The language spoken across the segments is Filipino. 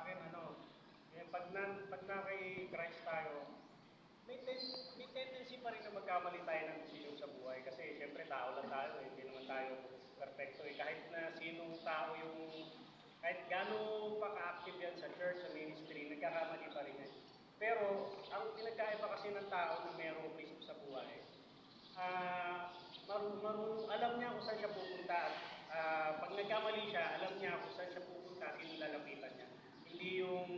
akin, pag na kay Christ tayo, may tendency pa rin na magkamali tayo ng desisyon sa buhay. Kasi syempre tao lang tayo, hindi naman tayo perfecto. Kahit na sinong tao kahit gano'n pa ka-active yan sa church, sa ministry, nagkakamali pa rin yan. Pero, ang pinagkaiba kasi ng tao na mayroong isip sa buhay, alam niya kung saan siya pupunta. Pag nagkamali siya, alam niya kung saan siya pupunta, sino lalapitan niya. Hindi yung,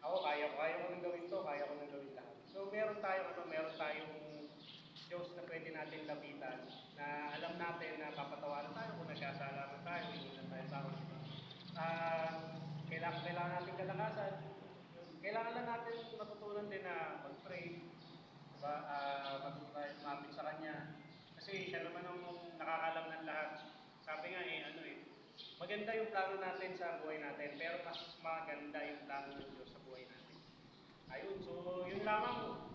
ako kaya ko nang gawin to, kaya ko nang gawin lahat. So meron tayong Diyos na pwede natin lapitan, na alam natin na papatawaran tayo kung nagkasala man tayo, hindi na tayo tao. Kailangan natin kalakasan. Kailangan lang natin matutunan din na mag-pray, diba? Matuto tayo lumapit sa Kanya. Kasi siya naman ang nakakalam ng lahat. Sabi nga maganda yung plano natin sa buhay natin, pero mas maganda yung plano ng Diyos sa buhay natin. Ayun, so yun lamang.